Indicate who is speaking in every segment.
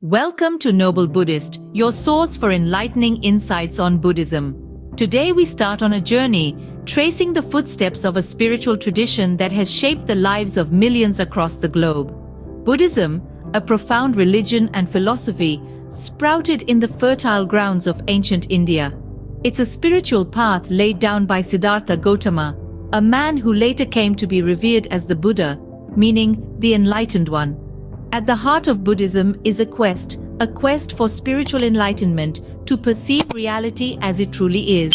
Speaker 1: Welcome to Noble Buddhist, your source for enlightening insights on Buddhism. Today we start on a journey, tracing the footsteps of a spiritual tradition that has shaped the lives of millions across the globe. Buddhism, a profound religion and philosophy, sprouted in the fertile grounds of ancient India. It's a spiritual path laid down by Siddhartha Gautama, a man who later came to be revered as the Buddha, meaning the Enlightened One. At the heart of Buddhism is a quest for spiritual enlightenment, to perceive reality as it truly is.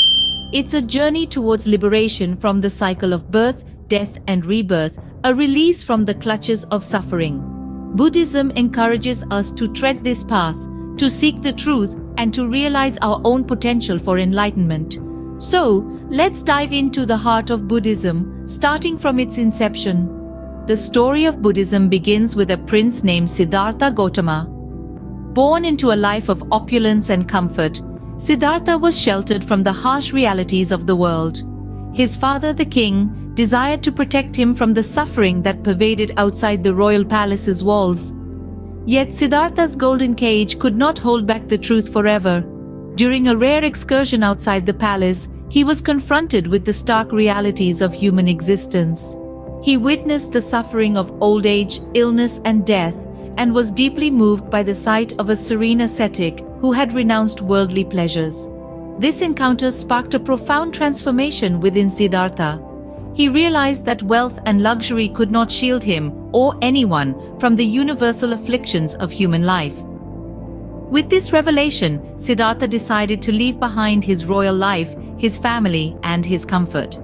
Speaker 1: It's a journey towards liberation from the cycle of birth, death, and rebirth, a release from the clutches of suffering. Buddhism encourages us to tread this path, to seek the truth, and to realize our own potential for enlightenment. So, let's dive into the heart of Buddhism, starting from its inception. The story of Buddhism begins with a prince named Siddhartha Gautama. Born into a life of opulence and comfort, Siddhartha was sheltered from the harsh realities of the world. His father, the king, desired to protect him from the suffering that pervaded outside the royal palace's walls. Yet Siddhartha's golden cage could not hold back the truth forever. During a rare excursion outside the palace, he was confronted with the stark realities of human existence. He witnessed the suffering of old age, illness, and death, and was deeply moved by the sight of a serene ascetic who had renounced worldly pleasures. This encounter sparked a profound transformation within Siddhartha. He realized that wealth and luxury could not shield him, or anyone, from the universal afflictions of human life. With this revelation, Siddhartha decided to leave behind his royal life, his family, and his comfort.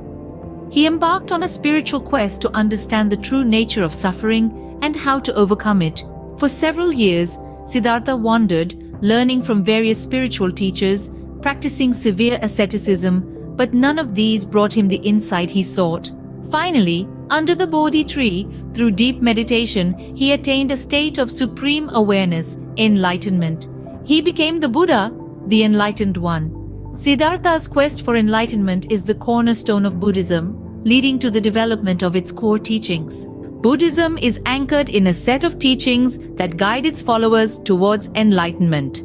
Speaker 1: He embarked on a spiritual quest to understand the true nature of suffering and how to overcome it. For several years, Siddhartha wandered, learning from various spiritual teachers, practicing severe asceticism, but none of these brought him the insight he sought. Finally, under the Bodhi tree, through deep meditation, he attained a state of supreme awareness, enlightenment. He became the Buddha, the Enlightened One. Siddhartha's quest for enlightenment is the cornerstone of Buddhism, leading to the development of its core teachings. Buddhism is anchored in a set of teachings that guide its followers towards enlightenment.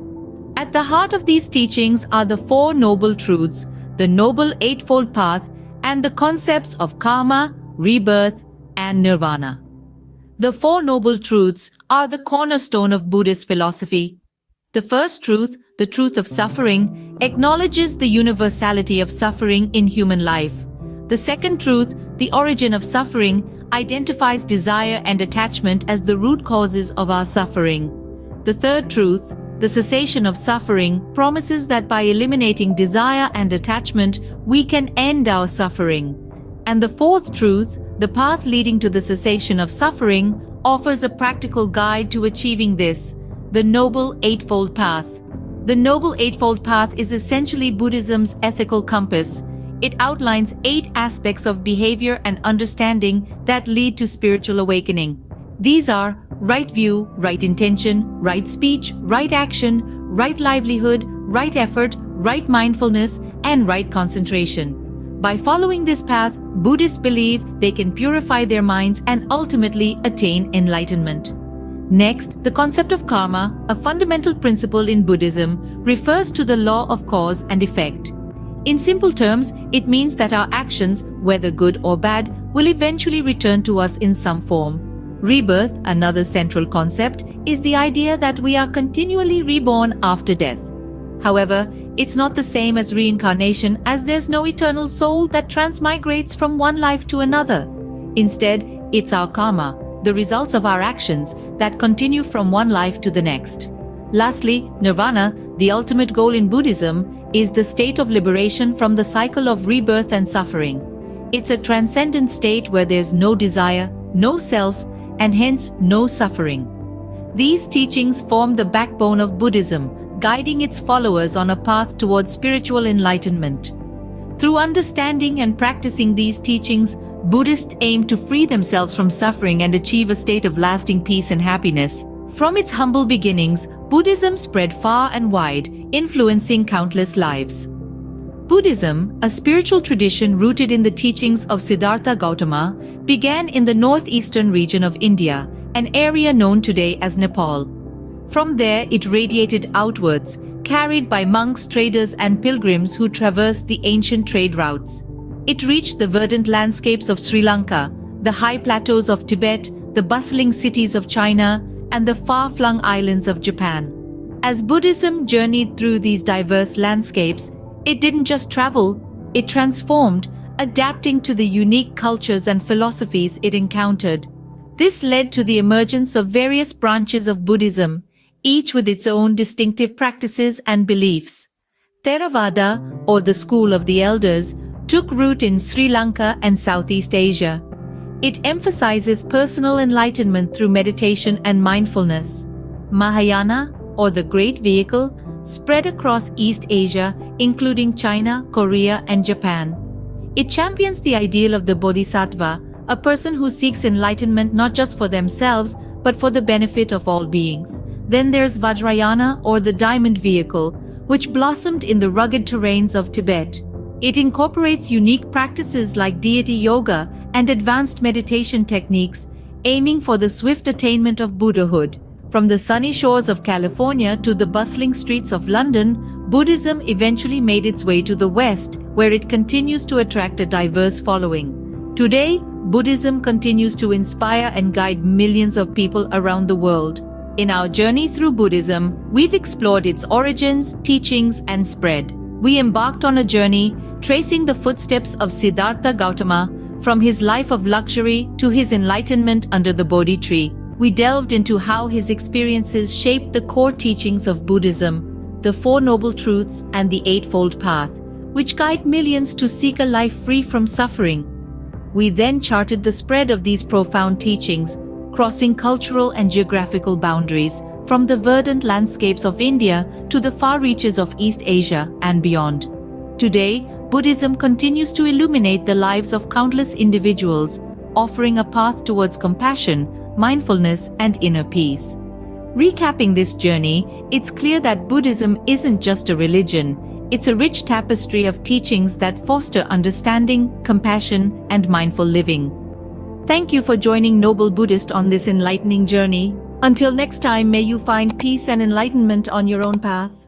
Speaker 1: At the heart of these teachings are the Four Noble Truths, the Noble Eightfold Path, and the concepts of karma, rebirth, and nirvana. The Four Noble Truths are the cornerstone of Buddhist philosophy. The first truth, the truth of suffering, acknowledges the universality of suffering in human life. The second truth, the origin of suffering, identifies desire and attachment as the root causes of our suffering. The third truth, the cessation of suffering, promises that by eliminating desire and attachment, we can end our suffering. And the fourth truth, the path leading to the cessation of suffering, offers a practical guide to achieving this, the Noble Eightfold Path. The Noble Eightfold Path is essentially Buddhism's ethical compass. It outlines 8 aspects of behavior and understanding that lead to spiritual awakening. These are right view, right intention, right speech, right action, right livelihood, right effort, right mindfulness, and right concentration. By following this path, Buddhists believe they can purify their minds and ultimately attain enlightenment. Next, the concept of karma, a fundamental principle in Buddhism, refers to the law of cause and effect. In simple terms, it means that our actions, whether good or bad, will eventually return to us in some form. Rebirth, another central concept, is the idea that we are continually reborn after death. However, it's not the same as reincarnation, as there's no eternal soul that transmigrates from one life to another. Instead, it's our karma, the results of our actions, that continue from one life to the next. Lastly, nirvana, the ultimate goal in Buddhism, is the state of liberation from the cycle of rebirth and suffering. It's a transcendent state where there's no desire, no self, and hence no suffering. These teachings form the backbone of Buddhism, guiding its followers on a path towards spiritual enlightenment. Through understanding and practicing these teachings, Buddhists aim to free themselves from suffering and achieve a state of lasting peace and happiness. From its humble beginnings, Buddhism spread far and wide, influencing countless lives. Buddhism, a spiritual tradition rooted in the teachings of Siddhartha Gautama, began in the northeastern region of India, an area known today as Nepal. From there, it radiated outwards, carried by monks, traders, and pilgrims who traversed the ancient trade routes. It reached the verdant landscapes of Sri Lanka, the high plateaus of Tibet, the bustling cities of China, and the far-flung islands of Japan. As Buddhism journeyed through these diverse landscapes, it didn't just travel, it transformed, adapting to the unique cultures and philosophies it encountered. This led to the emergence of various branches of Buddhism, each with its own distinctive practices and beliefs. Theravada, or the School of the Elders, took root in Sri Lanka and Southeast Asia. It emphasizes personal enlightenment through meditation and mindfulness. Mahayana, or the Great Vehicle, spread across East Asia, including China, Korea, and Japan. It champions the ideal of the Bodhisattva, a person who seeks enlightenment not just for themselves, but for the benefit of all beings. Then there's Vajrayana, or the Diamond Vehicle, which blossomed in the rugged terrains of Tibet. It incorporates unique practices like deity yoga and advanced meditation techniques, aiming for the swift attainment of Buddhahood. From the sunny shores of California to the bustling streets of London, Buddhism eventually made its way to the West, where it continues to attract a diverse following. Today, Buddhism continues to inspire and guide millions of people around the world. In our journey through Buddhism, we've explored its origins, teachings, and spread. We embarked on a journey tracing the footsteps of Siddhartha Gautama, from his life of luxury to his enlightenment under the Bodhi tree. We delved into how his experiences shaped the core teachings of Buddhism, the Four Noble Truths and the Eightfold Path, which guide millions to seek a life free from suffering. We then charted the spread of these profound teachings, crossing cultural and geographical boundaries, from the verdant landscapes of India to the far reaches of East Asia and beyond. Today, Buddhism continues to illuminate the lives of countless individuals, offering a path towards compassion, mindfulness, and inner peace. Recapping this journey, it's clear that Buddhism isn't just a religion, it's a rich tapestry of teachings that foster understanding, compassion, and mindful living. Thank you for joining Noble Buddhist on this enlightening journey. Until next time, may you find peace and enlightenment on your own path.